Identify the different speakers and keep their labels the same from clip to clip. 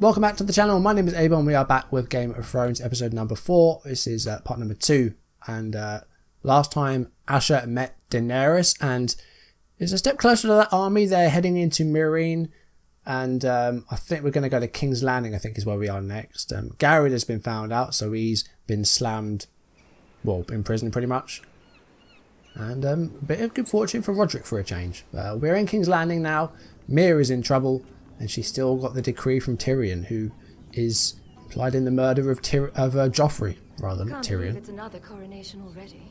Speaker 1: Welcome back to the channel. My name is Abel and we are back with Game of Thrones episode number 4. This is part number 2, and last time Asha met Daenerys and is a step closer to that army. They're heading into Meereen, and I think we're going to go to King's Landing, I think is where we are next. Garrett has been found out, so he's been slammed, well, in prison pretty much. And a bit of good fortune for Roderick for a change. We're in King's Landing now. Mira is in trouble, and she's still got the decree from Tyrion, who is implied in the murder of Joffrey, rather than Tyrion.
Speaker 2: It's another coronation already.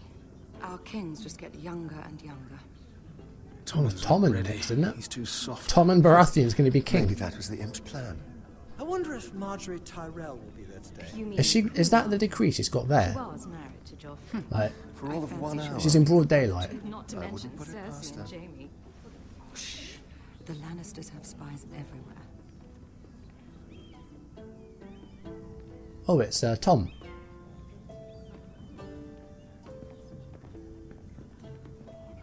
Speaker 2: Our kings just get younger and younger.
Speaker 1: Tommen next, isn't it?
Speaker 3: He's too soft.
Speaker 1: Tommen Baratheon's going to be king.
Speaker 3: Maybe that was the imp's plan.
Speaker 4: I wonder if Marjorie Tyrell will be there today.
Speaker 1: Is that the decree she's got there?
Speaker 2: Was married to Joffrey.
Speaker 1: Like,
Speaker 3: For all of 1 hour.
Speaker 1: she's in broad daylight.
Speaker 2: Not to
Speaker 3: I
Speaker 2: mention
Speaker 3: wouldn't put it past
Speaker 2: Cersei and
Speaker 3: her.
Speaker 2: Jaime. The Lannisters have spies everywhere.
Speaker 1: Oh, it's Tom.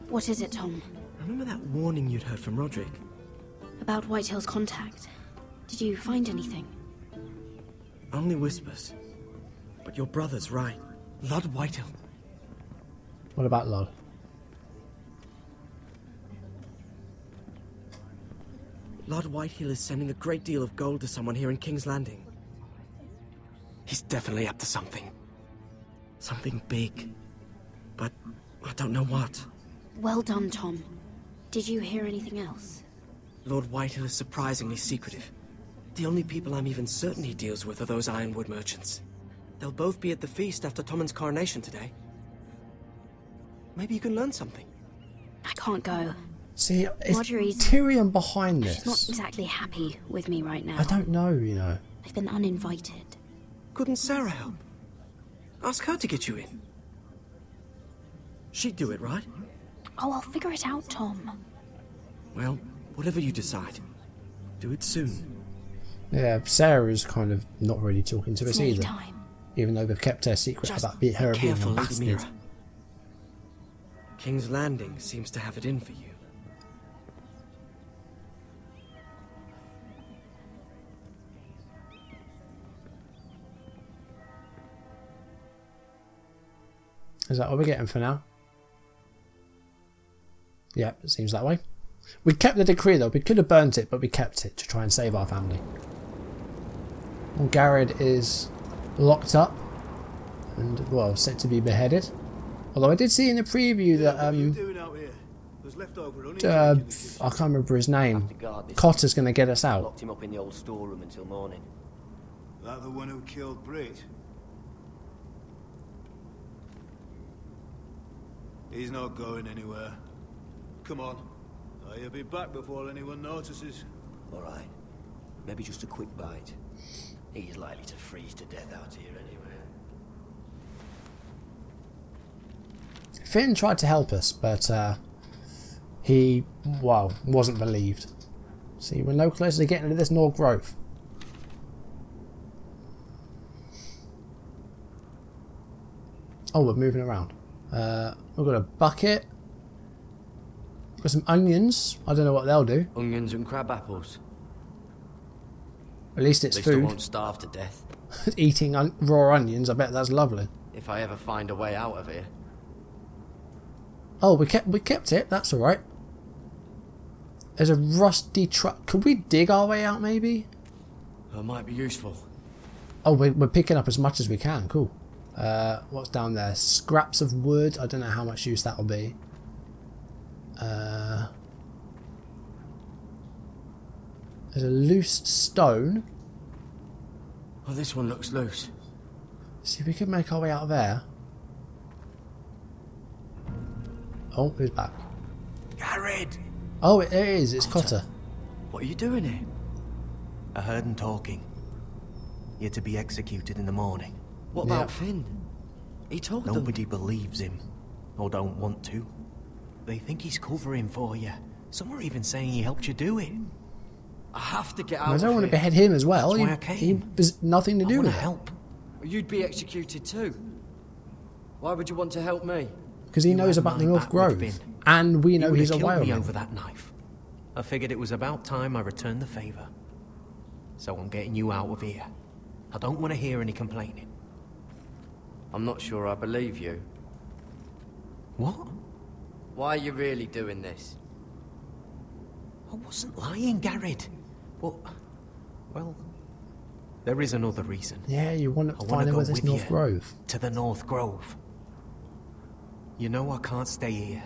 Speaker 5: What is it, Tom?
Speaker 4: Remember that warning you'd heard from Roderick?
Speaker 5: About Whitehill's contact. Did you find anything?
Speaker 4: Only whispers. But your brother's right. Lord Whitehill.
Speaker 1: What about Lod?
Speaker 4: Lord Whitehill is sending a great deal of gold to someone here in King's Landing. He's definitely up to something. Something big. But I don't know what.
Speaker 5: Well done, Tom. Did you hear anything else?
Speaker 4: Lord Whitehill is surprisingly secretive. The only people I'm even certain he deals with are those Ironwood merchants. They'll both be at the feast after Tommen's coronation today. Maybe you can learn something.
Speaker 5: I can't go.
Speaker 1: See, is
Speaker 5: Marjorie's-
Speaker 1: Tyrion behind
Speaker 5: She's not
Speaker 1: this?
Speaker 5: exactly happy with me right now.
Speaker 1: I don't know, you know.
Speaker 5: I've been uninvited.
Speaker 4: Couldn't Sarah help? Ask her to get you in. She'd do it, right?
Speaker 5: Oh, I'll figure it out, Tom.
Speaker 4: Well, whatever you decide, do it soon.
Speaker 1: Yeah, Sarah's kind of not really talking to us
Speaker 5: It's nearly
Speaker 1: either.
Speaker 5: time.
Speaker 1: Even though they've kept her secret
Speaker 4: Just
Speaker 1: about
Speaker 4: be
Speaker 1: her being a
Speaker 4: careful, Lady
Speaker 1: bastard.
Speaker 4: Mira. King's Landing seems to have it in for you.
Speaker 1: Is that what we're getting for now? Yeah, it seems that way. We kept the decree though. We could have burnt it, but we kept it to try and save our family. And Garrett is locked up and, well, set to be beheaded. Although I did see in the preview that I can't remember his name. Cotter's going to get us out.
Speaker 6: Locked him up in the old storeroom until morning.
Speaker 7: That the one who killed Brit? He's not going anywhere. Come on. He'll be back before anyone notices.
Speaker 6: All right. Maybe just a quick bite. He's likely to freeze to death out here anyway.
Speaker 1: Finn tried to help us, but he, well, wasn't believed. See, we're no closer to getting into this North Grove. Oh, we're moving around. We've got a bucket. We've got some onions. I don't know what they'll do.
Speaker 6: Onions and crab apples.
Speaker 1: At least it's
Speaker 6: At least I
Speaker 1: food.
Speaker 6: won't starve to death.
Speaker 1: Eating raw onions, I bet that's lovely.
Speaker 6: If I ever find a way out of here.
Speaker 1: Oh, we kept it. That's all right. There's a rusty truck. Could we dig our way out, maybe?
Speaker 6: That might be useful.
Speaker 1: Oh, we're picking up as much as we can. Cool. What's down there? Scraps of wood. I don't know how much use that'll be. There's a loose stone.
Speaker 6: Oh, this one looks loose.
Speaker 1: See if we can make our way out of there. Oh, who's back?
Speaker 4: Garrett!
Speaker 1: Oh, it is. It's Cotter.
Speaker 6: What are you doing here?
Speaker 8: I heard him talking. You're to be executed in the morning.
Speaker 6: What
Speaker 1: Yeah.
Speaker 6: about Finn? He told them.
Speaker 8: Nobody believes him, or don't want to. They think he's covering for you. Some are even saying he helped you do it.
Speaker 6: I have to get out
Speaker 1: I
Speaker 6: of
Speaker 1: don't want to
Speaker 6: here.
Speaker 1: behead him as well.
Speaker 8: That's why I
Speaker 1: He
Speaker 8: came.
Speaker 1: has nothing to
Speaker 8: I
Speaker 1: do
Speaker 8: want
Speaker 1: with
Speaker 8: to
Speaker 1: it.
Speaker 8: help.
Speaker 6: You'd be executed too. Why would you want to help me?
Speaker 1: Because he
Speaker 8: You
Speaker 1: knows
Speaker 8: had
Speaker 1: about the
Speaker 8: my
Speaker 1: North
Speaker 8: back with
Speaker 1: Grove.
Speaker 8: Finn.
Speaker 1: And we
Speaker 8: He
Speaker 1: know
Speaker 8: would
Speaker 1: he's
Speaker 8: have
Speaker 1: a
Speaker 8: killed me
Speaker 1: whaleman.
Speaker 8: over that knife. I figured it was about time I returned the favour. So I'm getting you out of here. I don't want to hear any complaining.
Speaker 6: I'm not sure I believe you.
Speaker 8: What?
Speaker 6: Why are you really doing this?
Speaker 8: I wasn't lying, Garrett. But, well, there is another reason.
Speaker 1: Yeah, you want to
Speaker 8: I wanna
Speaker 1: find out
Speaker 8: go
Speaker 1: where this
Speaker 8: with
Speaker 1: North
Speaker 8: you
Speaker 1: Grove.
Speaker 8: to the North Grove. You know I can't stay here.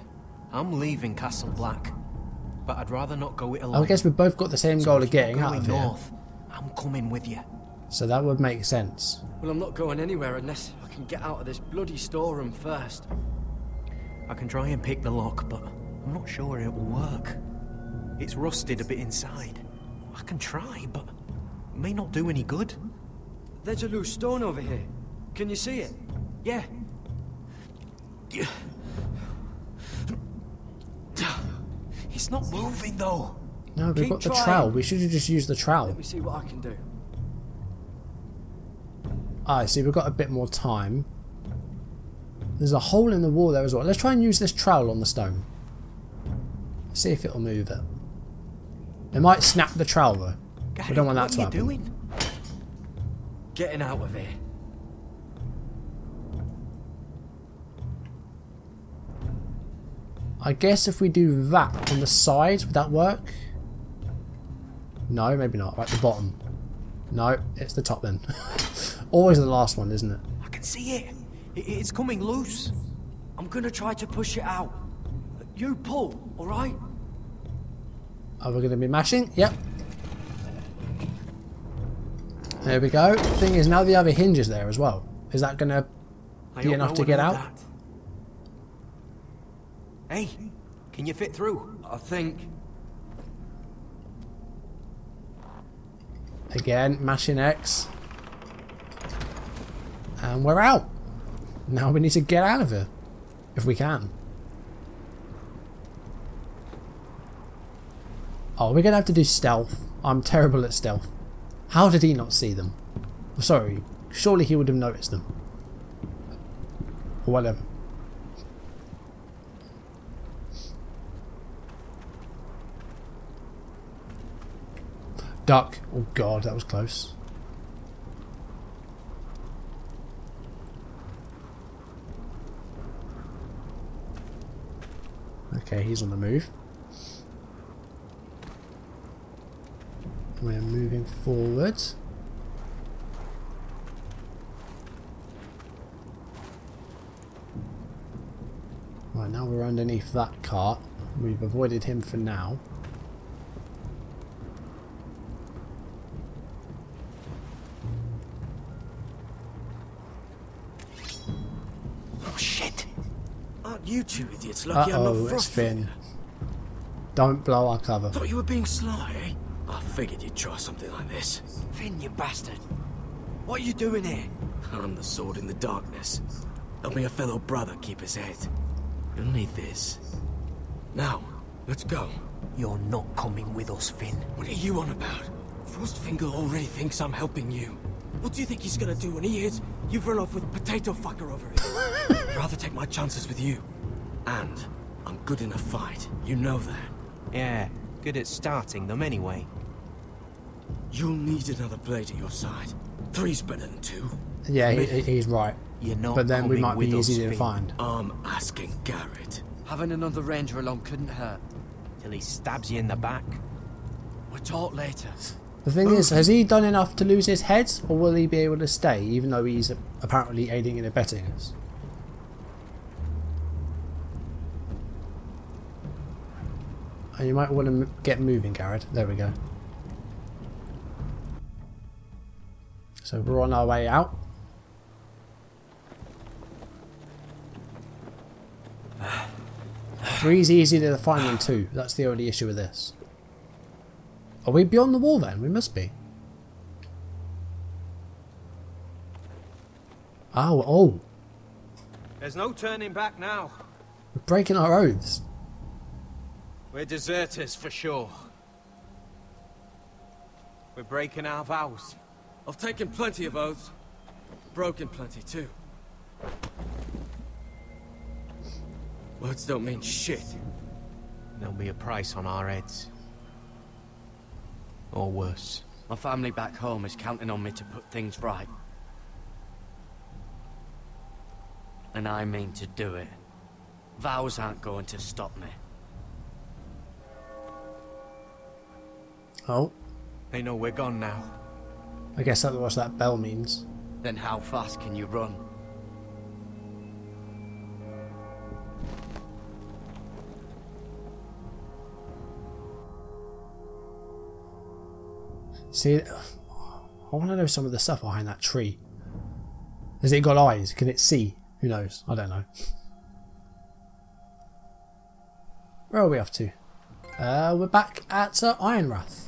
Speaker 8: I'm leaving Castle Black. But I'd rather not go it alone.
Speaker 1: I guess we've both got the same
Speaker 8: So
Speaker 1: goal
Speaker 8: if
Speaker 1: of getting
Speaker 8: you're
Speaker 1: out of
Speaker 8: going
Speaker 1: here.
Speaker 8: north, I'm coming with you.
Speaker 1: So that would make sense.
Speaker 6: Well, I'm not going anywhere unless I can get out of this bloody storeroom first.
Speaker 8: I can try and pick the lock, but I'm not sure it will work. It's rusted a bit inside. I can try, but it may not do any good.
Speaker 6: There's a loose stone over here. Can you see it?
Speaker 8: Yeah. It's not moving, though.
Speaker 1: No, we've
Speaker 6: Keep
Speaker 1: got the
Speaker 6: trying.
Speaker 1: trowel. We should have just used the trowel.
Speaker 6: Let me see what I can do.
Speaker 1: Ah, see, we've got a bit more time. There's a hole in the wall there as well. Let's try and use this trowel on the stone. See if it'll move it. It might snap the trowel though.
Speaker 8: Gary,
Speaker 1: We don't want that to
Speaker 8: what are you
Speaker 1: happen.
Speaker 8: doing?
Speaker 6: Getting out of here.
Speaker 1: I guess if we do that on the side, would that work? No, maybe not. Right, the bottom. No, it's the top then. Always the last one, isn't it?
Speaker 8: I can see it. It's coming loose.
Speaker 6: I'm gonna try to push it out. You pull, alright?
Speaker 1: Are we going to be mashing? Yep. There we go. Thing is, now the other hinge is there as well. Is that going to be enough to get out?
Speaker 8: Hey, can you fit through?
Speaker 6: I think.
Speaker 1: Again, mashing X. And we're out. Now we need to get out of here. If we can. Oh, we're going to have to do stealth. I'm terrible at stealth. How did he not see them? Sorry. Surely he would have noticed them. Or whatever. Duck. Oh god, that was close. Okay, he's on the move. We're moving forward. Right, now we're underneath that cart. We've avoided him for now.
Speaker 8: Oh shit!
Speaker 6: Aren't you two idiots lucky I'm
Speaker 1: Uh-oh,
Speaker 6: not
Speaker 1: it's
Speaker 6: frost
Speaker 1: Finn. Don't blow our cover.
Speaker 6: Thought you were being sly, eh? I figured you'd try something like this. Finn, you bastard. What are you doing here? I'm the sword in the darkness. Helping a fellow brother keep his head. You'll need this. Now, let's go.
Speaker 8: You're not coming with us, Finn.
Speaker 6: What are you on about? Frostfinger already thinks I'm helping you. What do you think he's gonna do when he hears you've run off with potato fucker over here? I'd rather take my chances with you. And I'm good in a fight. You know that.
Speaker 8: Yeah, good at starting them anyway.
Speaker 6: You'll need another blade at your side. 3's better than 2.
Speaker 1: Yeah, he's right.
Speaker 8: You're not
Speaker 1: But then we
Speaker 8: coming
Speaker 1: might be
Speaker 8: with us,
Speaker 1: easy to
Speaker 8: Finn.
Speaker 1: find.
Speaker 6: I'm asking Garrett. Having another ranger along couldn't hurt.
Speaker 8: Till he stabs you in the back.
Speaker 6: We'll talk later.
Speaker 1: The thing is, has he done enough to lose his head, or will he be able to stay, even though he's apparently aiding and abetting us? And you might want to get moving, Garrett. There we go. So we're on our way out. Three's easier to find than 2. That's the only issue with this. Are we beyond the wall then? We must be. Oh.
Speaker 9: There's no turning back now.
Speaker 1: We're breaking our oaths.
Speaker 9: We're deserters for sure. We're breaking our vows.
Speaker 6: I've taken plenty of oaths. Broken plenty too. Words don't mean shit.
Speaker 8: There'll be a price on our heads. Or worse.
Speaker 6: My family back home is counting on me to put things right. And I mean to do it. Vows aren't going to stop me.
Speaker 1: Oh,
Speaker 8: They know we're gone now.
Speaker 1: I guess that's what that bell means.
Speaker 6: Then how fast can you run?
Speaker 1: See, I want to know some of the stuff behind that tree. Has it got eyes? Can it see? Who knows? I don't know. Where are we off to? We're back at Ironrath.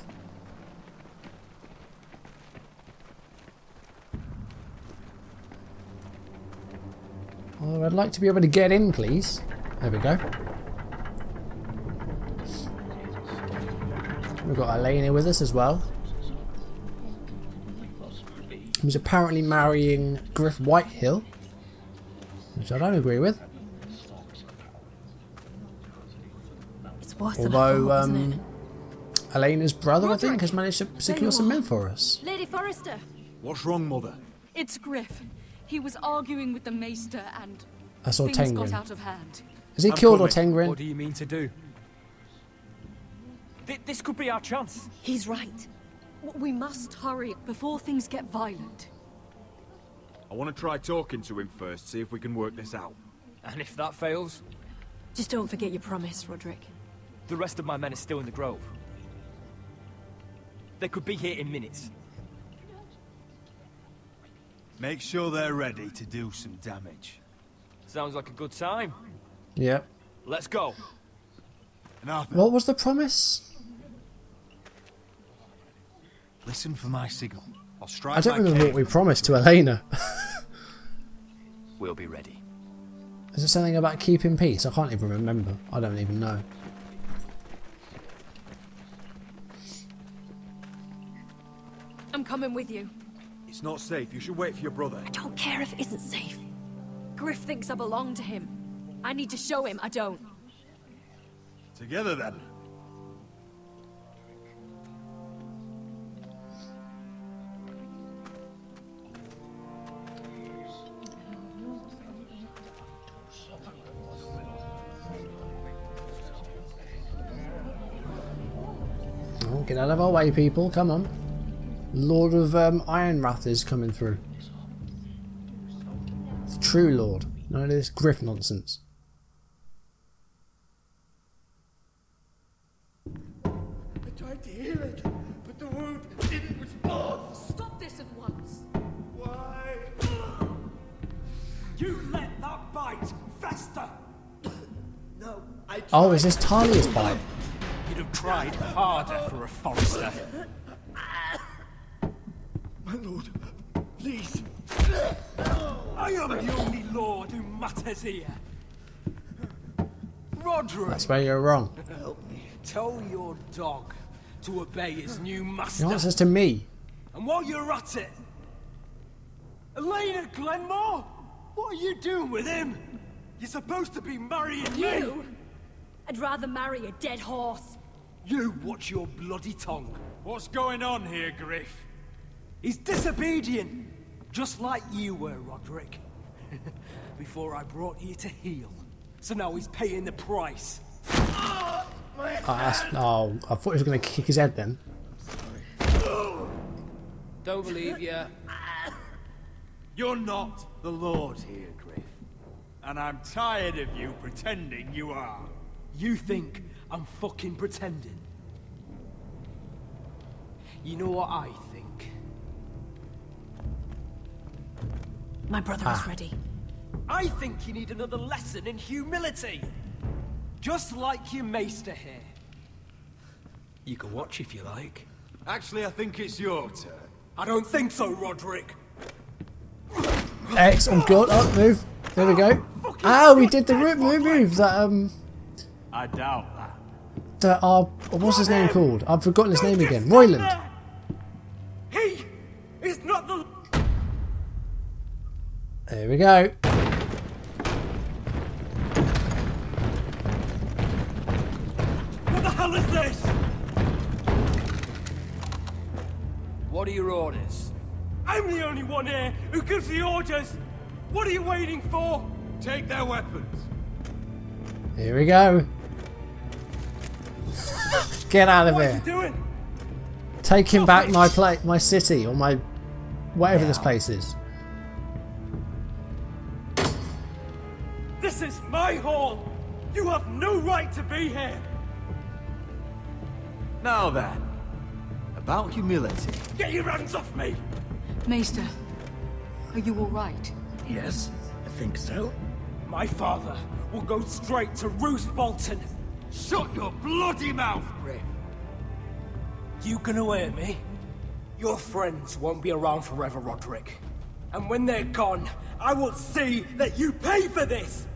Speaker 1: Oh, I'd like to be able to get in, please. There we go. We've got Elena with us as well, who's apparently marrying Griff Whitehill, which I don't agree with.
Speaker 2: It's worse
Speaker 1: Although,
Speaker 2: than I thought, isn't it?
Speaker 1: Elena's brother, I think,
Speaker 2: Roderick!
Speaker 1: has managed to
Speaker 2: There
Speaker 1: secure
Speaker 2: you
Speaker 1: some
Speaker 2: are.
Speaker 1: men for us.
Speaker 10: Lady Forrester,
Speaker 7: What's wrong, Mother?
Speaker 10: it's Griff. He was arguing with the Maester and
Speaker 1: I saw
Speaker 10: things got
Speaker 1: Tengrin.
Speaker 10: out of hand.
Speaker 1: Has he
Speaker 7: I'm
Speaker 1: killed
Speaker 7: coming.
Speaker 1: Otengrin?
Speaker 8: What do you mean to do? This could be our chance.
Speaker 10: He's right. We must hurry before things get violent.
Speaker 11: I want to try talking to him first, see if we can work this out.
Speaker 8: And if that fails,
Speaker 2: Just don't forget your promise, Roderick.
Speaker 8: the rest of my men are still in the grove. They could be here in minutes.
Speaker 7: Make sure they're ready to do some damage.
Speaker 8: Sounds like a good time.
Speaker 1: Yep.
Speaker 8: Let's go.
Speaker 7: And Arthur,
Speaker 1: What was the promise?
Speaker 7: listen for my signal. I'll strike
Speaker 1: I don't
Speaker 7: my
Speaker 1: remember
Speaker 7: cane
Speaker 1: what we promised to Elena.
Speaker 8: We'll be ready.
Speaker 1: Is it something about keeping peace? I can't even remember. I don't even know.
Speaker 10: I'm coming with you.
Speaker 11: It's not safe. You should wait for your brother.
Speaker 10: I don't care if it isn't safe. Griff thinks I belong to him. I need to show him I don't.
Speaker 7: Together then.
Speaker 1: Oh, get out of our way, people. Come on. Lord of Ironrath is coming through. The true Lord. None of this Griff nonsense.
Speaker 6: I tried to heal it, but the wound didn't respond.
Speaker 10: Stop this at once.
Speaker 6: Why?
Speaker 8: You let that bite fester!
Speaker 6: No, I tried.
Speaker 1: Oh, is this Talia's bite?
Speaker 8: You'd have tried harder for a Forrester.
Speaker 6: My lord, please.
Speaker 8: I am the only lord who matters here. Roderick,
Speaker 1: That's where you're wrong.
Speaker 8: tell your dog to obey his new
Speaker 1: The
Speaker 8: master.
Speaker 1: answer's to me.
Speaker 8: And while you're at it, Elena Glenmore, what are you doing with him? You're supposed to be marrying me.
Speaker 10: You? I'd rather marry a dead horse.
Speaker 8: You watch your bloody tongue.
Speaker 11: What's going on here, Griff?
Speaker 8: He's disobedient, just like you were, Roderick. Before I brought you to heal. So now he's paying the price.
Speaker 1: Oh, I thought he was going to kick his head then.
Speaker 8: Don't believe you.
Speaker 7: You're not the Lord here, Griff. And I'm tired of you pretending you are.
Speaker 8: You think I'm fucking pretending? You know what I think?
Speaker 2: My brother is ready.
Speaker 8: I think you need another lesson in humility. Just like your maester here. You can watch if you like.
Speaker 7: Actually, I think it's your turn.
Speaker 8: I don't think so, Roderick.
Speaker 1: X, oh god, oh, move. There we go. Ah, we did the move that,
Speaker 7: I doubt that.
Speaker 1: what's his name called? I've forgotten his name again. Royland.
Speaker 8: He is not the...
Speaker 1: There we go.
Speaker 8: What the hell is this?
Speaker 12: What are your orders? I'm the only one here who gives the orders! What are you waiting for?
Speaker 7: Take their weapons.
Speaker 1: Here we go. Get out of
Speaker 12: What are
Speaker 1: here.
Speaker 12: you doing?
Speaker 1: Taking back my city, or my whatever this place is.
Speaker 12: This is my hall! You have no right to be here!
Speaker 7: Now then, about humility.
Speaker 12: Get your hands off me!
Speaker 2: Maester, are you all right?
Speaker 12: Yes, I think so. My father will go straight to Roose Bolton.
Speaker 7: Shut your bloody mouth, Griff!
Speaker 12: You gonna hear me? Your friends won't be around forever, Roderick. And when they're gone, I will see that you pay for this!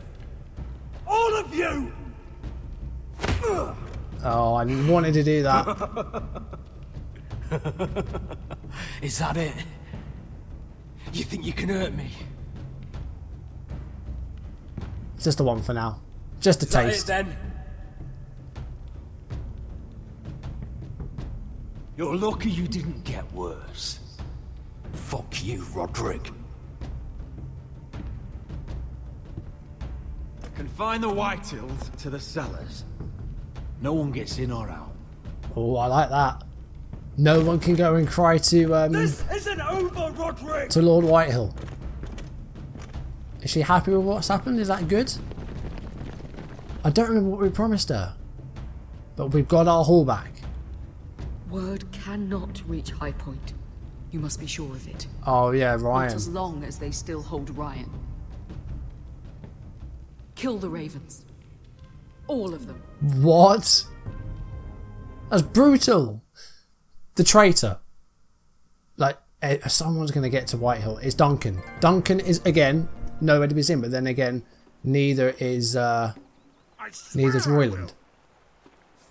Speaker 12: All of you!
Speaker 1: Oh, I wanted to do that.
Speaker 12: Is that it? You think you can hurt me?
Speaker 1: Just the one for now. Just a
Speaker 12: Is that
Speaker 1: taste.
Speaker 12: it then?
Speaker 7: You're lucky you didn't get worse.
Speaker 12: Fuck you, Roderick.
Speaker 7: Confine the Whitehills to the cellars. No one gets in or out.
Speaker 1: Oh, I like that. No one can go and cry
Speaker 12: This isn't over, Roderick!
Speaker 1: to Lord Whitehill. Is she happy with what's happened? Is that good? I don't remember what we promised her. But we've got our haul back.
Speaker 2: Word cannot reach High Point. You must be sure of it.
Speaker 1: Oh yeah,
Speaker 2: Not
Speaker 1: Ryan.
Speaker 2: as long as they still hold Ryan. Kill the Ravens. All of them.
Speaker 1: What? That's brutal. The traitor. Like, someone's going to get to Whitehill. It's Duncan. Duncan is, again, nowhere to be seen. But then again, neither is Royland.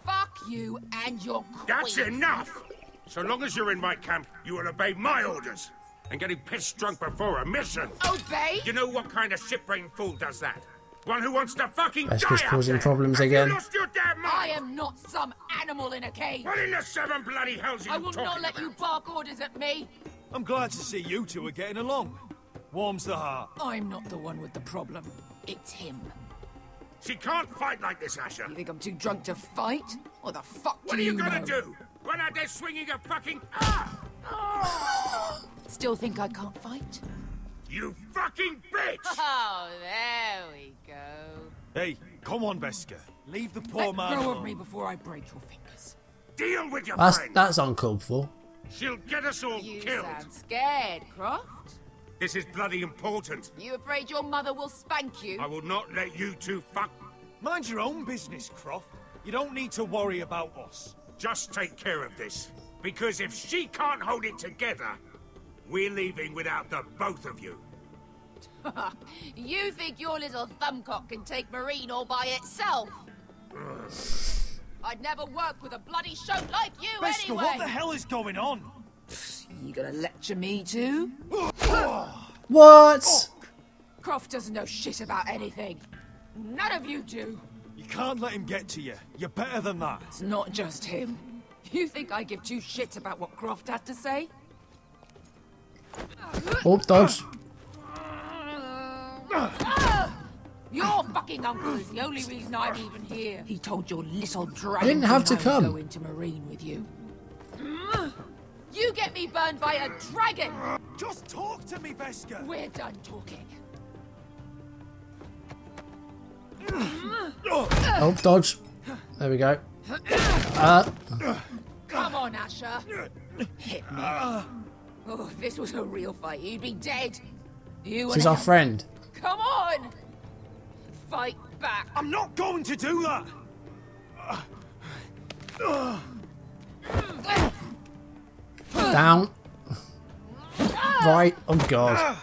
Speaker 10: Fuck you and your queen.
Speaker 13: That's enough! So long as you're in my camp, you will obey my orders. And getting pissed drunk before a mission.
Speaker 10: Obey?
Speaker 13: You know what kind of ship-brained fool does that? One who wants to fucking die
Speaker 1: Vesper's
Speaker 13: out
Speaker 1: causing
Speaker 13: there.
Speaker 1: problems
Speaker 13: Have
Speaker 1: again.
Speaker 13: You lost your damn mind?
Speaker 10: I am not some animal in a cage.
Speaker 13: What in the seven bloody hells are
Speaker 10: I
Speaker 13: you
Speaker 10: will
Speaker 13: talking
Speaker 10: not let
Speaker 13: about?
Speaker 10: you bark orders at me.
Speaker 7: I'm glad to see you two are getting along. Warms the heart.
Speaker 10: I'm not the one with the problem. It's him.
Speaker 13: She can't fight like this, Asher.
Speaker 10: You think I'm too drunk to fight? What the fuck
Speaker 13: What
Speaker 10: do
Speaker 13: are you
Speaker 10: you
Speaker 13: gonna
Speaker 10: know?
Speaker 13: do? Run out there swinging a fucking...
Speaker 10: Still think I can't fight?
Speaker 13: You fucking bitch!
Speaker 10: Oh, there we go.
Speaker 7: Hey, come on, Veska. Leave the poor
Speaker 10: Let
Speaker 7: man
Speaker 10: go
Speaker 7: alone.
Speaker 10: of me before I break your fingers.
Speaker 13: Deal with your friend.
Speaker 1: That's uncalled for.
Speaker 13: She'll get us all
Speaker 10: You
Speaker 13: killed.
Speaker 10: sound scared, Croft.
Speaker 13: This is bloody important.
Speaker 10: You afraid your mother will spank you?
Speaker 13: I will not let you two fuck...
Speaker 7: Mind your own business, Croft. You don't need to worry about us.
Speaker 13: Just take care of this. Because if she can't hold it together, we're leaving without the both of you.
Speaker 10: You think your little thumbcock can take Marine all by itself? I'd never work with a bloody show like you
Speaker 7: Veska,
Speaker 10: anyway!
Speaker 7: what the hell is going on?
Speaker 10: You gonna lecture me too?
Speaker 1: What?
Speaker 10: Croft doesn't know shit about anything. None of you do.
Speaker 7: You can't let him get to you. You're better than that.
Speaker 10: It's not just him. You think I give two shits about what Croft has to say?
Speaker 1: Oh, dodge.
Speaker 10: Your fucking uncle is the only reason I'm even here. He told your little dragon
Speaker 1: I didn't have to
Speaker 10: I'd
Speaker 1: come.
Speaker 10: go into Marine with you. You get me burned by a dragon!
Speaker 7: Just talk to me, Veska.
Speaker 10: We're done talking.
Speaker 1: Oh, dodge. There we go.
Speaker 10: Come on, Asher. Hit me. Oh, if this was a real fight, you'd be dead. You
Speaker 1: She's
Speaker 10: and
Speaker 1: our friend.
Speaker 10: Come on! Fight back.
Speaker 7: I'm not going to do that.
Speaker 1: Down. Right. Oh, God.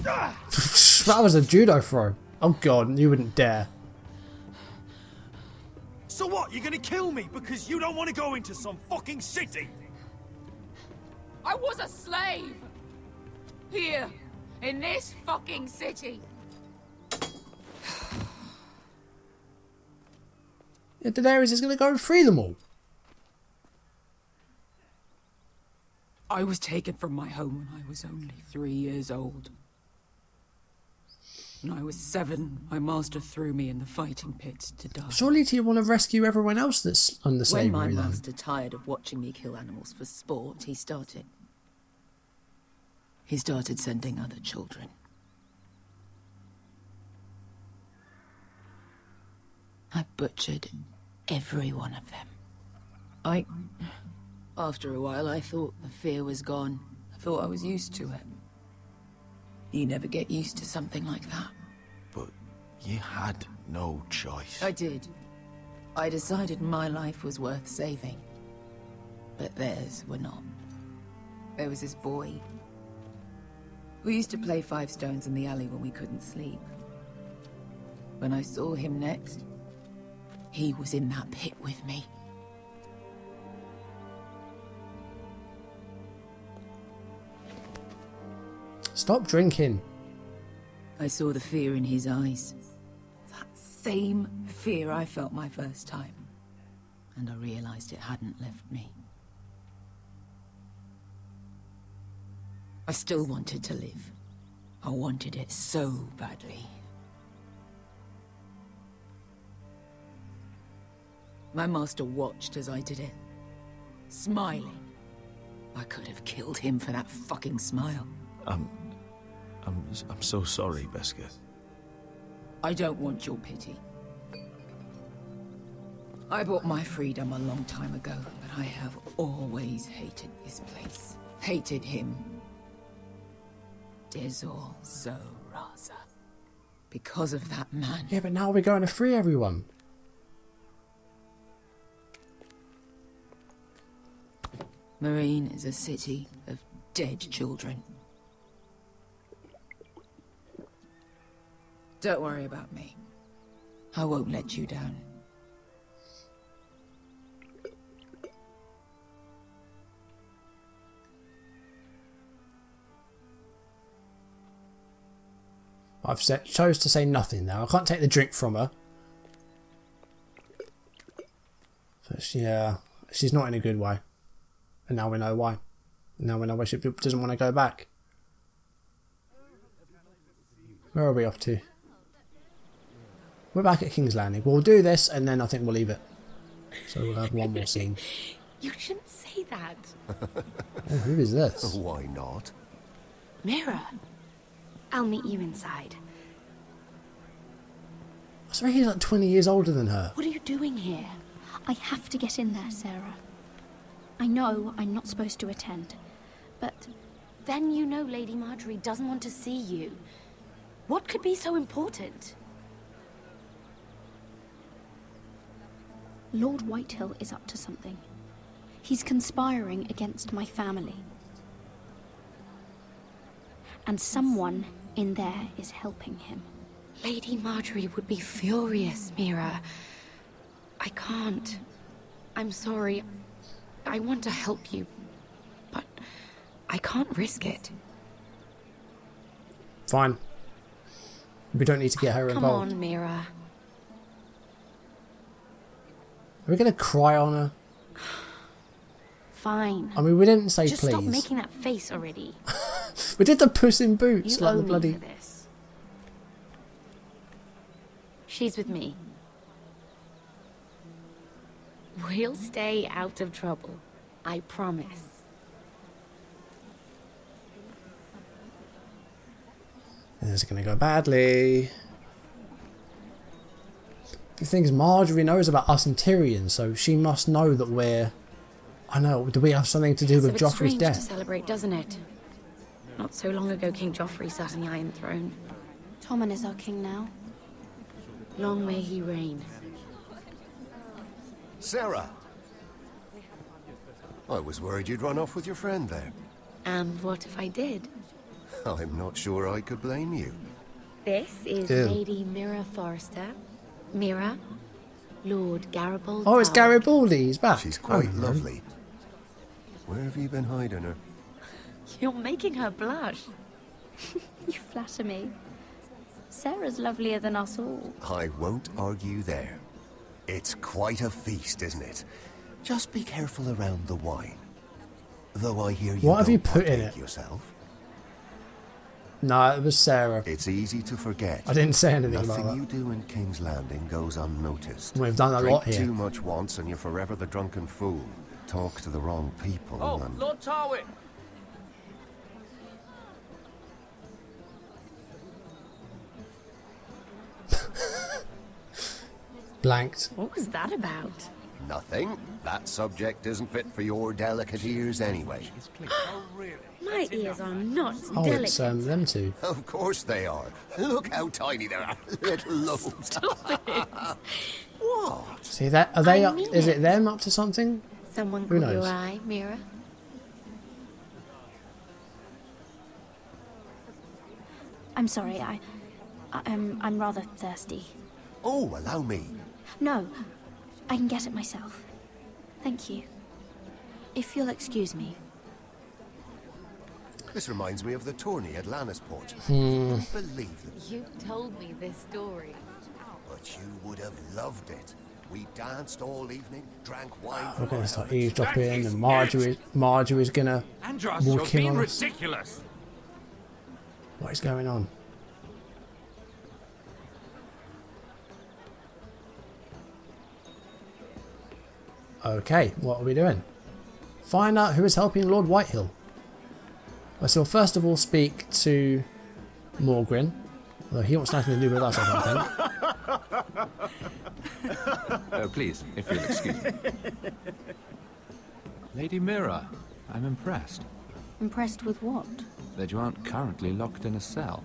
Speaker 1: That was a judo throw. Oh, God. You wouldn't dare.
Speaker 7: So what? You're gonna kill me because you don't want to go into some fucking city?
Speaker 10: I was a slave. Here, in this fucking city.
Speaker 1: Yeah, Daenerys is going to go and free them all.
Speaker 2: I was taken from my home when I was only 3 years old. When I was 7, my master threw me in the fighting pits to die.
Speaker 1: Surely do you want to rescue everyone else that's on the same
Speaker 2: When my
Speaker 1: then?
Speaker 2: master tired of watching me kill animals for sport, he started sending other children. I butchered every one of them. After a while, I thought the fear was gone. I thought I was used to it. You never get used to something like that.
Speaker 3: But you had no choice.
Speaker 2: I did. I decided my life was worth saving. But theirs were not. There was this boy. We used to play 5 stones in the alley when we couldn't sleep. When I saw him next, he was in that pit with me.
Speaker 1: Stop drinking.
Speaker 2: I saw the fear in his eyes. That same fear I felt my first time. And I realized it hadn't left me. I still wanted to live. I wanted it so badly. My master watched as I did it, smiling. I could have killed him for that fucking smile.
Speaker 3: I'm so sorry, Beskha.
Speaker 2: I don't want your pity. I bought my freedom a long time ago, but I have always hated this place. Hated him. Dezor Zo Raza. Because of that man.
Speaker 1: Yeah, but now we're going to free everyone.
Speaker 2: Marine is a city of dead children. Don't worry about me. I won't let you down.
Speaker 1: Chose to say nothing now. I can't take the drink from her. But yeah, she's not in a good way. And now we know why. Now we know why she doesn't want to go back. Where are we off to? We're back at King's Landing. We'll do this and then I think we'll leave it. So we'll have one more scene.
Speaker 5: You shouldn't say that.
Speaker 1: Oh, who is this?
Speaker 3: Why not?
Speaker 5: Mira. I'll meet you inside.
Speaker 1: I swear he's like 20 years older than her.
Speaker 5: What are you doing here? I have to get in there, Sarah. I know I'm not supposed to attend, but then you know Lady Marjorie doesn't want to see you. What could be so important? Lord Whitehill is up to something. He's conspiring against my family. And someone in there is helping him. Lady Marjorie would be furious, Mira. I can't. I'm sorry. I want to help you, but I can't risk it.
Speaker 1: Fine. We don't need to get her involved.
Speaker 5: Come on, Mira.
Speaker 1: Are we going to cry on her?
Speaker 5: Fine.
Speaker 1: I mean, we didn't say
Speaker 5: Just
Speaker 1: please.
Speaker 5: stop making that face already.
Speaker 1: We did the Puss in Boots,
Speaker 5: You
Speaker 1: like
Speaker 5: owe
Speaker 1: the
Speaker 5: me
Speaker 1: bloody...
Speaker 5: for this. She's with me. We'll stay out of trouble. I promise.
Speaker 1: This is going to go badly. The thing is, Marjorie knows about us and Tyrion, so she must know that we're... I know, do we have something to do with Joffrey's
Speaker 5: strange
Speaker 1: death?
Speaker 5: to celebrate, doesn't it? Not so long ago, King Joffrey sat on the Iron Throne. Tommen is our king now. Long may he reign.
Speaker 3: Sarah! I was worried you'd run off with your friend there.
Speaker 5: And what if I did?
Speaker 3: I'm not sure I could blame you.
Speaker 5: This is
Speaker 1: Ew.
Speaker 5: Lady Mira Forrester. Mira, Lord Garibaldi.
Speaker 1: Oh, it's Garibaldi, he's back.
Speaker 3: She's quite
Speaker 1: Oh,
Speaker 3: lovely. Where have you been hiding her?
Speaker 5: You're making her blush. You flatter me. Sarah's lovelier than us all.
Speaker 3: I won't argue there. It's quite a feast, isn't it? Just be careful around the wine.
Speaker 14: Though I hear you
Speaker 1: What have you
Speaker 14: don't
Speaker 1: put in
Speaker 14: partake
Speaker 1: it?
Speaker 14: yourself.
Speaker 1: No, it was Sarah.
Speaker 14: It's easy to forget.
Speaker 1: I didn't say anything
Speaker 14: Nothing
Speaker 1: about that.
Speaker 14: you do in King's Landing goes unnoticed.
Speaker 1: We've done a
Speaker 14: Drink
Speaker 1: lot here.
Speaker 14: too much once and you're forever the drunken fool. Talk to the wrong people
Speaker 6: Oh,
Speaker 14: and...
Speaker 6: Lord Tarwick!
Speaker 1: Blanked.
Speaker 5: What was that about?
Speaker 14: Nothing. That subject isn't fit for your delicate ears anyway.
Speaker 5: My ears are not
Speaker 1: Oh,
Speaker 5: delicate.
Speaker 1: it's them two.
Speaker 14: Of course they are. Look how tiny they are. Little lobes. What?
Speaker 1: See that? Are they
Speaker 5: I
Speaker 1: up?
Speaker 5: mean
Speaker 1: Is it
Speaker 5: it.
Speaker 1: them up to something?
Speaker 5: Someone
Speaker 1: Who
Speaker 5: caught your
Speaker 1: knows?
Speaker 5: eye, Mira. I'm sorry. I'm rather thirsty.
Speaker 14: Oh, allow me.
Speaker 5: No, I can get it myself. Thank you. If you'll excuse me.
Speaker 14: This reminds me of the tourney at Lannisport.
Speaker 1: Hmm.
Speaker 14: Believe it.
Speaker 2: You told me this story.
Speaker 14: But you would have loved it. We danced all evening, drank wine.
Speaker 1: We're gonna start eavesdropping, and Marjorie's gonna
Speaker 13: Andros, you're
Speaker 1: walk in
Speaker 13: being
Speaker 1: on us.
Speaker 13: ridiculous.
Speaker 1: What is going on? Okay, what are we doing? Find out who is helping Lord Whitehill. I shall first of all speak to Morgryn. Although he wants nothing to do with us, I don't think.
Speaker 15: Oh, please, if you'll excuse me. Lady Mira, I'm impressed
Speaker 5: Impressed with what?
Speaker 15: that you aren't currently locked in a cell.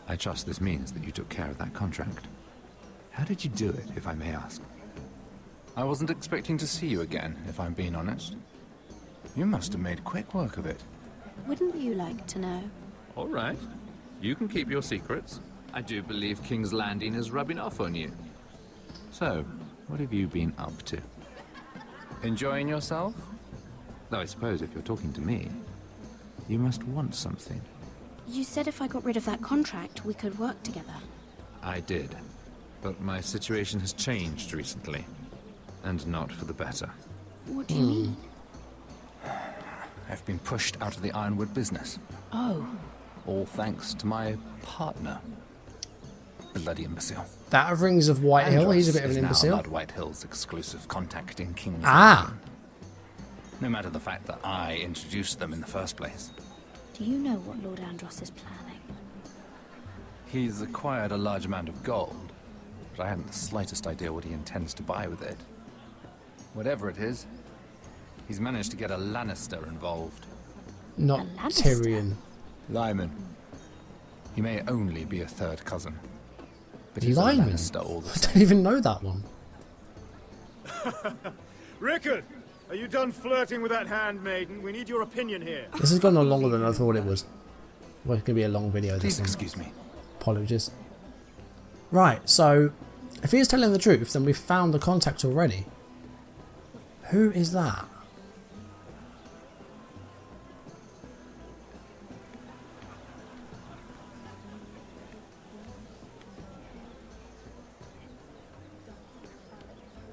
Speaker 15: I trust this means that you took care of that contract. How did you do it, if I may ask? I wasn't expecting to see you again, if I'm being honest. You must have made quick work of it.
Speaker 5: Wouldn't you like to know?
Speaker 15: All right. You can keep your secrets. I do believe King's Landing is rubbing off on you. So, what have you been up to? Enjoying yourself? Though I suppose if you're talking to me, you must want something.
Speaker 5: You said if I got rid of that contract, we could work together.
Speaker 15: I did. But my situation has changed recently. And not for the better.
Speaker 5: What do you mean?
Speaker 15: I've been pushed out of the Ironwood business.
Speaker 5: Oh.
Speaker 15: All thanks to my partner. Bloody imbecile.
Speaker 1: That rings of Whitehill. He's a bit of an
Speaker 15: Andros is now
Speaker 1: imbecile.
Speaker 15: Lord Whitehill's exclusive contact in King's
Speaker 1: Ah.
Speaker 15: Landing. No matter the fact that I introduced them in the first place.
Speaker 5: Do you know what Lord Andros is planning?
Speaker 15: He's acquired a large amount of gold, but I haven't the slightest idea what he intends to buy with it. Whatever it is, he's managed to get a Lannister involved.
Speaker 1: Not Tyrion.
Speaker 15: Lyman. He may only be a third cousin, but he's a
Speaker 1: Lyman?
Speaker 15: Lannister all the
Speaker 1: I
Speaker 15: same.
Speaker 1: don't even know that one.
Speaker 11: Rickard, are you done flirting with that handmaiden? We need your opinion here.
Speaker 1: This has gone on longer than I thought it was. Well, it's going to be a long video.
Speaker 15: Please
Speaker 1: This one.
Speaker 15: excuse me.
Speaker 1: Apologies. Right, so if he is telling the truth, then we've found the contact already. Who is that?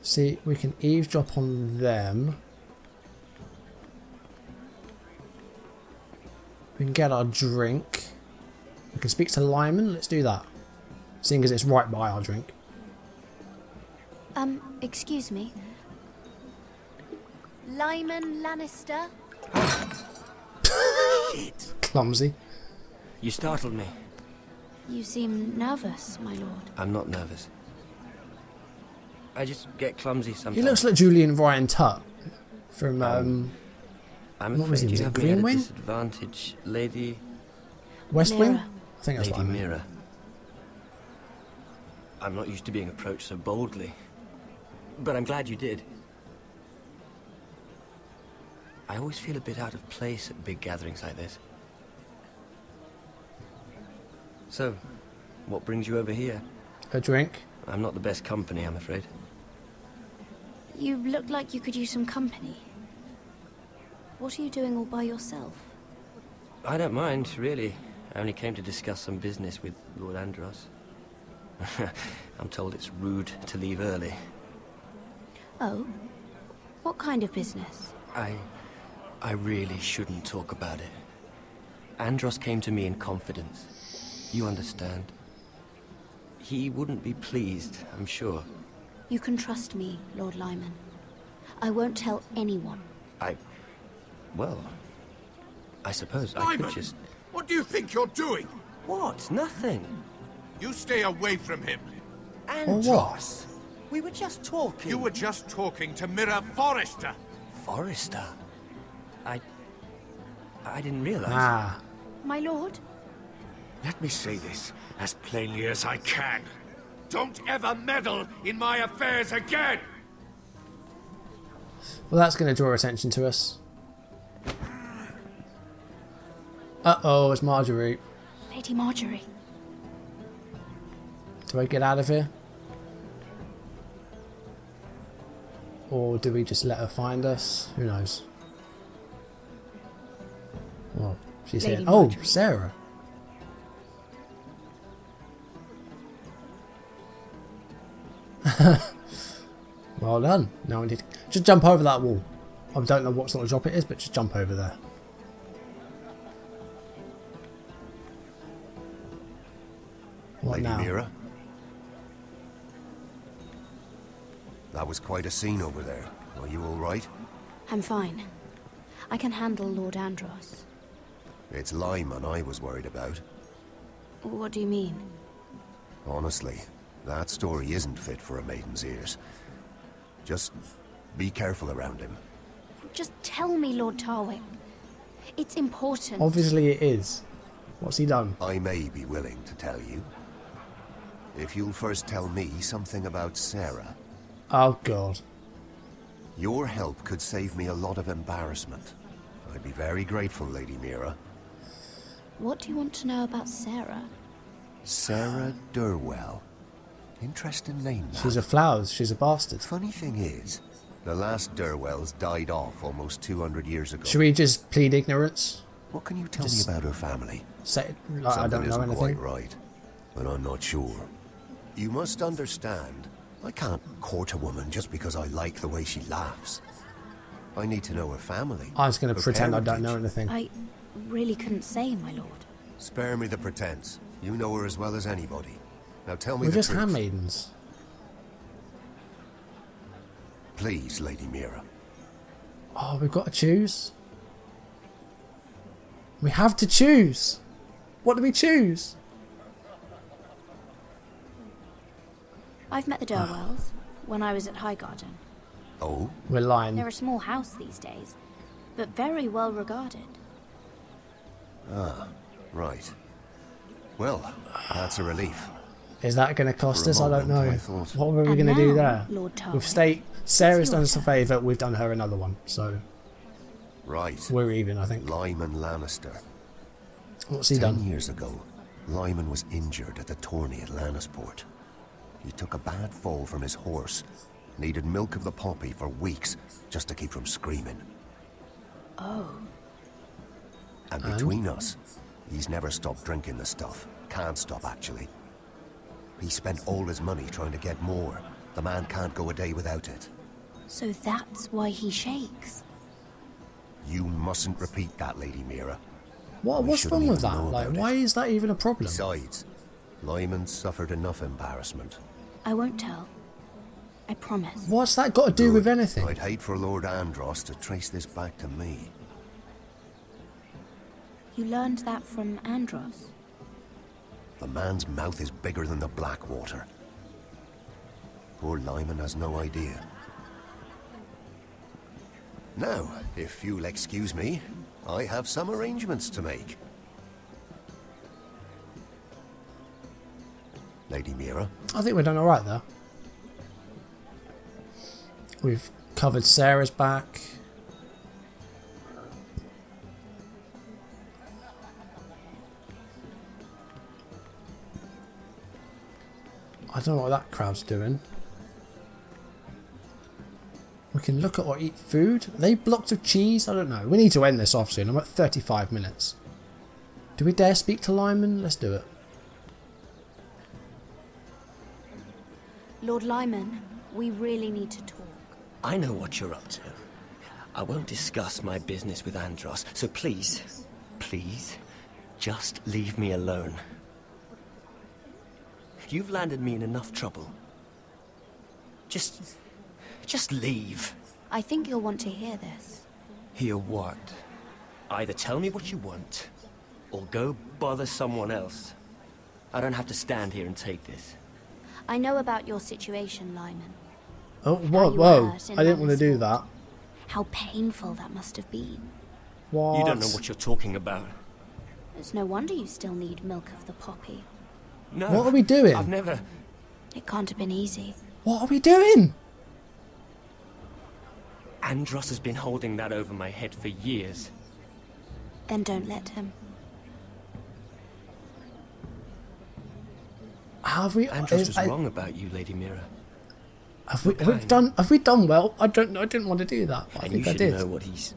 Speaker 1: See, we can eavesdrop on them. We can get our drink. We can speak to Lyman. Let's do that. Seeing as it's right by our drink.
Speaker 5: Excuse me. Lyman Lannister?
Speaker 1: Clumsy.
Speaker 4: You startled me.
Speaker 5: You seem nervous, my lord.
Speaker 4: I'm not nervous. I just get clumsy
Speaker 1: He
Speaker 4: sometimes.
Speaker 1: looks like Julian Ryan Tutt from
Speaker 4: I'm
Speaker 1: what was
Speaker 4: afraid
Speaker 1: he? Was
Speaker 4: you
Speaker 1: it
Speaker 4: have me at
Speaker 1: Green
Speaker 4: a
Speaker 1: Wing?
Speaker 4: disadvantage, Lady...
Speaker 1: West Wing?
Speaker 5: Mira.
Speaker 1: I think that's
Speaker 4: Lady
Speaker 1: what I meant.
Speaker 4: Mira. I'm not used to being approached so boldly. But I'm glad you did. I always feel a bit out of place at big gatherings like this. So, what brings you over here?
Speaker 1: A drink.
Speaker 4: I'm not the best company, I'm afraid.
Speaker 5: You look like you could use some company. What are you doing all by yourself?
Speaker 4: I don't mind, really. I only came to discuss some business with Lord Andros. I'm told it's rude to leave early.
Speaker 5: Oh? What kind of business?
Speaker 4: I I really shouldn't talk about it. Andros came to me in confidence. You understand? He wouldn't be pleased, I'm sure.
Speaker 5: You can trust me, Lord Lyman. I won't tell anyone.
Speaker 4: Well, I suppose I
Speaker 13: Lyman,
Speaker 4: could just...
Speaker 13: what do you think you're doing?
Speaker 4: What? Nothing.
Speaker 13: You stay away from him.
Speaker 14: Andros, we were just talking.
Speaker 13: You were just talking to Mira Forrester.
Speaker 4: Forrester? I didn't realize.
Speaker 1: Ah.
Speaker 5: My lord?
Speaker 13: Let me say this as plainly as I can. Don't ever meddle in my affairs again!
Speaker 1: Well, that's going to draw attention to us. Uh-oh, it's Marjorie.
Speaker 5: Lady Marjorie.
Speaker 1: Do I get out of here? Or do we just let her find us? Who knows? Well, she's
Speaker 5: Lady
Speaker 1: here. Oh,
Speaker 5: Marjorie.
Speaker 1: Sarah. Well done. Now we need to just jump over that wall. I don't know what sort of drop it is, but just jump over there. What
Speaker 14: Lady
Speaker 1: now?
Speaker 14: Mira? That was quite a scene over there. Are you all right?
Speaker 5: I'm fine. I can handle Lord Andros.
Speaker 14: It's Lyman I was worried about.
Speaker 5: What do you mean?
Speaker 14: Honestly, that story isn't fit for a maiden's ears. Just be careful around him.
Speaker 5: Just tell me, Lord Tarwick. It's important.
Speaker 1: Obviously it is. What's he done?
Speaker 14: I may be willing to tell you. If you'll first tell me something about Sarah.
Speaker 1: Oh, God.
Speaker 14: Your help could save me a lot of embarrassment. I'd be very grateful, Lady Mira.
Speaker 5: What do you want to know about Sarah?
Speaker 14: Sarah Durwell. Interesting name, that.
Speaker 1: She's a Flowers. She's a bastard.
Speaker 14: Funny thing is, the last Durwells died off almost 200 years ago.
Speaker 1: Should we just plead ignorance?
Speaker 14: What can you tell
Speaker 1: Just
Speaker 14: me about her family?
Speaker 1: Say, like, I don't know
Speaker 14: Something isn't
Speaker 1: anything.
Speaker 14: quite right, but I'm not sure. You must understand, I can't court a woman just because I like the way she laughs. I need to know her family.
Speaker 1: I'm just going to
Speaker 14: her
Speaker 1: pretend I don't
Speaker 14: parentage.
Speaker 1: know anything.
Speaker 5: I really couldn't say, my lord.
Speaker 14: Spare me the pretense. You know her as well as anybody. Now tell me
Speaker 1: We're
Speaker 14: the
Speaker 1: just
Speaker 14: truth.
Speaker 1: handmaidens.
Speaker 14: Please, Lady Mira.
Speaker 1: Oh, we've got to choose. We have to choose. What do we choose?
Speaker 5: I've met the Durwells when I was at Highgarden.
Speaker 14: Oh?
Speaker 1: We're lying.
Speaker 5: They're a small house these days, but very well regarded.
Speaker 14: Ah, right. Well, that's a relief.
Speaker 1: Is that going to cost
Speaker 14: For a
Speaker 1: us? I don't
Speaker 14: moment,
Speaker 1: know.
Speaker 14: I thought-
Speaker 1: What were we
Speaker 5: And
Speaker 1: going to do
Speaker 5: now,
Speaker 1: there?
Speaker 5: Lord Tarwick,
Speaker 1: We've Sarah's done
Speaker 5: your
Speaker 1: us a favour. We've done her another one. So
Speaker 14: Right.
Speaker 1: we're even, I think.
Speaker 14: Lyman Lannister.
Speaker 1: What's he
Speaker 14: 10
Speaker 1: done?
Speaker 14: years ago, Lyman was injured at the tourney at Lannisport. He took a bad fall from his horse. Needed milk of the poppy for weeks just to keep from screaming.
Speaker 5: Oh.
Speaker 14: And between us, he's never stopped drinking the stuff. Can't stop, actually. He spent all his money trying to get more. The man can't go a day without it.
Speaker 5: So that's why he shakes.
Speaker 14: You mustn't repeat that, Lady Mira.
Speaker 1: What's
Speaker 14: shouldn't
Speaker 1: wrong with
Speaker 14: even
Speaker 1: that?
Speaker 14: know
Speaker 1: Like,
Speaker 14: about
Speaker 1: why is that even a problem?
Speaker 14: Besides, Lyman suffered enough embarrassment.
Speaker 5: I won't tell. I promise.
Speaker 1: What's that got to do with anything?
Speaker 14: I'd hate for Lord Andros to trace this back to me.
Speaker 5: You learned that from Andros.
Speaker 14: The man's mouth is bigger than the Blackwater. Poor Lyman has no idea. Now, if you'll excuse me, I have some arrangements to make. Lady Mira?
Speaker 1: I think we've done alright there. We've covered Sarah's back. I don't know what that crowd's doing. We can look at or eat food. Are they blocks of cheese? I don't know. We need to end this off soon. I'm at 35 minutes. Do we dare speak to Lyman? Let's do it.
Speaker 5: Lord Lyman, we really need to talk.
Speaker 4: I know what you're up to. I won't discuss my business with Andros, so please, please, just leave me alone. You've landed me in enough trouble. Just leave.
Speaker 5: I think you'll want to hear this.
Speaker 4: Hear what? Either tell me what you want, or go bother someone else. I don't have to stand here and take this.
Speaker 5: I know about your situation, Lyman.
Speaker 1: Oh, whoa. I didn't want to do that.
Speaker 5: How painful that must have been.
Speaker 1: What?
Speaker 4: You don't know what you're talking about.
Speaker 5: It's no wonder you still need milk of the poppy.
Speaker 4: No.
Speaker 1: What are we doing?
Speaker 4: I've never...
Speaker 5: It can't have been easy.
Speaker 1: What are we doing?
Speaker 4: Andros has been holding that over my head for years.
Speaker 5: Then don't let him.
Speaker 1: Have we?
Speaker 4: Andros was wrong about you, Lady Mira.
Speaker 1: Have we done well? I didn't want to do that. But I think I did.
Speaker 4: Know what he's...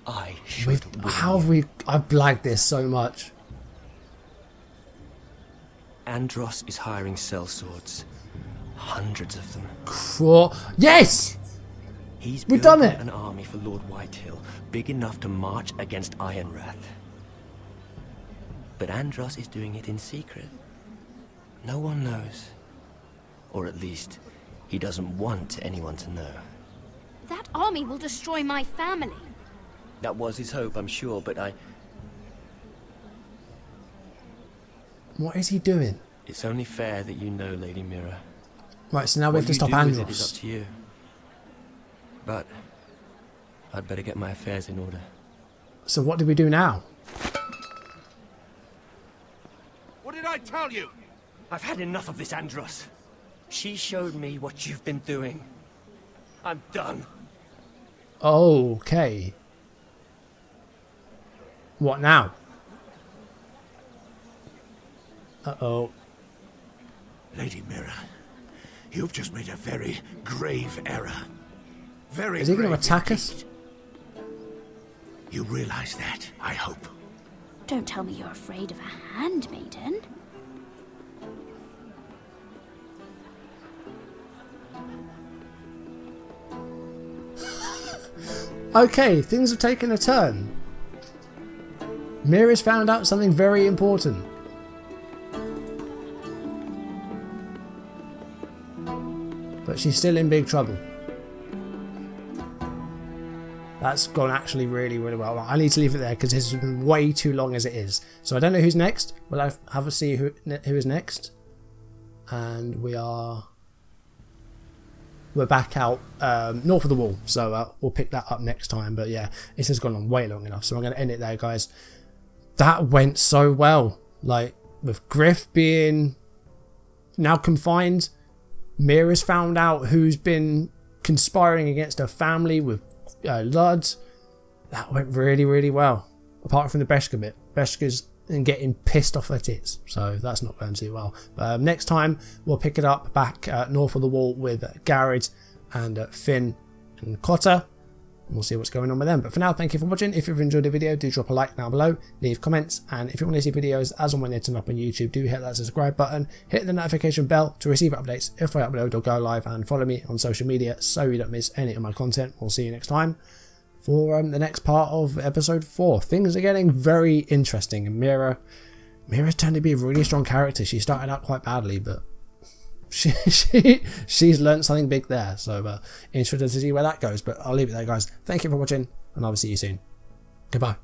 Speaker 4: I should.
Speaker 1: How have we? I've blagged this so much.
Speaker 4: Andros is hiring sellswords. Hundreds of them.
Speaker 1: Yes!
Speaker 4: We've
Speaker 1: done it!
Speaker 4: An army for Lord Whitehill, big enough to march against Ironrath. But Andros is doing it in secret. No one knows. Or at least, he doesn't want anyone to know.
Speaker 5: That army will destroy my family.
Speaker 4: That was his hope, I'm sure, but
Speaker 1: What is he doing?
Speaker 4: It's only fair that you know, Lady Mira.
Speaker 1: Right, so now we have to stop Andros.
Speaker 4: It is up to you. But I'd better get my affairs in order.
Speaker 1: So what do we do now?
Speaker 13: What did I tell you?
Speaker 4: I've had enough of this, Andros. She showed me what you've been doing. I'm done.
Speaker 1: Okay. What now? Uh-oh.
Speaker 13: Lady Mira, you've just made a very grave error. Very
Speaker 1: Is he going to attack us?
Speaker 13: You realize that, I hope.
Speaker 5: Don't tell me you're afraid of a handmaiden.
Speaker 1: Okay, things have taken a turn. Mira's found out something very important. But she's still in big trouble. That's gone actually really, really well. I need to leave it there because this has been way too long as it is. So I don't know who's next. We'll have a see who is next. And we're back out north of the wall. So we'll pick that up next time. But yeah, this has gone on way long enough. So I'm going to end it there, guys. That went so well. Like, with Griff being now confined, Mira's found out who's been conspiring against her family with Ludd. That went really, really well. Apart from the Beskha bit. Beskha's getting pissed off her tits. So that's not going too well. But next time, we'll pick it up back north of the wall with Garrett and Finn and Cotter. We'll see what's going on with them. But for now, thank you for watching. If you've enjoyed the video, do drop a like down below, leave comments, and if you want to see videos as and when they turn up on YouTube, do hit that subscribe button, hit the notification bell to receive updates if I upload or go live, and follow me on social media so you don't miss any of my content. We'll see you next time for the next part of episode 4. Things are getting very interesting, and Mira's turned to be a really strong character. She started out quite badly, but she's learned something big there, so interested to see where that goes. But I'll leave it there, guys. Thank you for watching, and I'll see you soon. Goodbye.